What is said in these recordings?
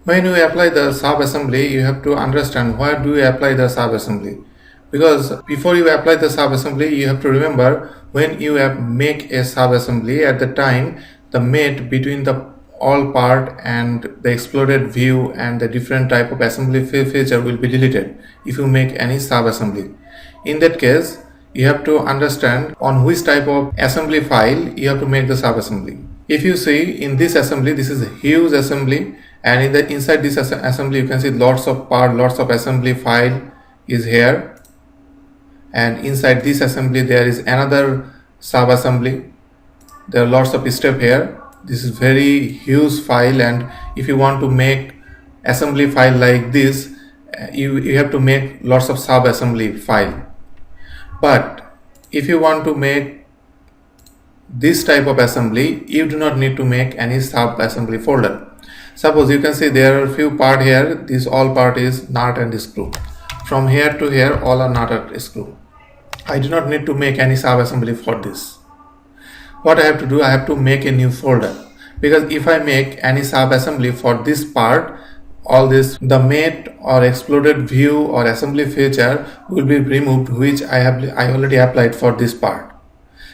When you apply the sub-assembly, you have to understand where do you apply the sub-assembly. Because before you apply the sub-assembly, you have to remember when you make a sub-assembly, at the time the mate between the all part and the exploded view and the different type of assembly feature will be deleted if you make any sub-assembly. In that case, you have to understand on which type of assembly file you have to make the sub-assembly. If you see in this assembly, this is a huge assembly, and inside this assembly you can see lots of part, lots of assembly file is here, and inside this assembly there is another sub-assembly. There are lots of steps here. This is very huge file, and if you want to make assembly file like this, you have to make lots of sub-assembly file. But if you want to make this type of assembly, you do not need to make any sub-assembly folder. Suppose you can see there are a few part here. This all part is nut and screw. From here to here all are nut and screw. I do not need to make any sub-assembly for this. What I have to do, I have to make a new folder, because if I make any sub-assembly for this part, all this, the mate or exploded view or assembly feature will be removed, which I already applied for this part.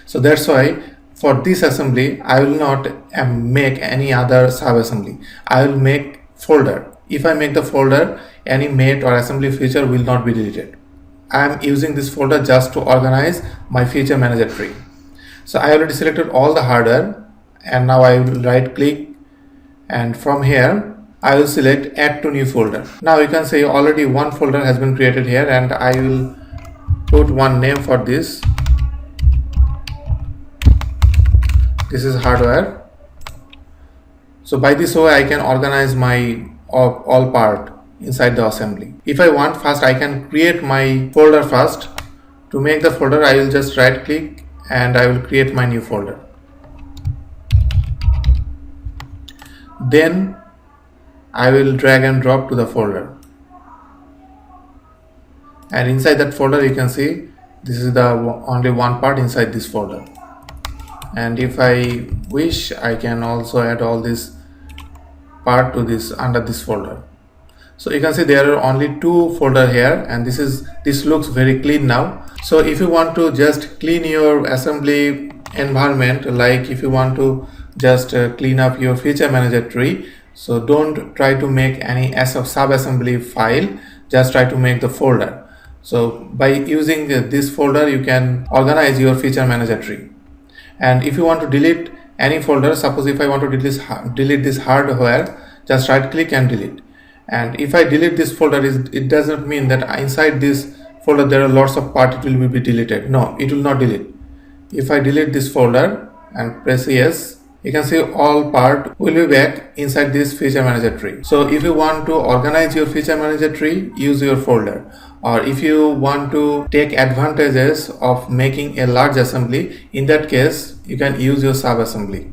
So that's why for this assembly I will not make any other sub-assembly. I will make folder. If I make the folder, any mate or assembly feature will not be deleted. I am using this folder just to organize my feature manager tree. So I already selected all the hardware, and now I will right click, and from here I will select add to new folder. Now you can see already one folder has been created here, and I will put one name for this. This is hardware. So by this way I can organize my all part inside the assembly. If I want, first I can create my folder first. To make the folder, I will just right click and I will create my new folder. Then I will drag and drop to the folder, and inside that folder you can see this is the only one part inside this folder. And if I wish, I can also add all this part to this under this folder. So you can see there are only two folder here, and this looks very clean now. So if you want to just clean your assembly environment, like if you want to just clean up your feature manager tree, so don't try to make any sub-assembly file, just try to make the folder. So by using this folder you can organize your feature manager tree. And if you want to delete any folder, suppose if I want to delete this hardware, just right click and delete. And if I delete this folder, it doesn't mean that inside this folder there are lots of parts it will be deleted. No, it will not delete. If I delete this folder and press yes, you can see all part will be back inside this feature manager tree. So if you want to organize your feature manager tree, use your folder. Or if you want to take advantages of making a large assembly, in that case you can use your sub-assembly.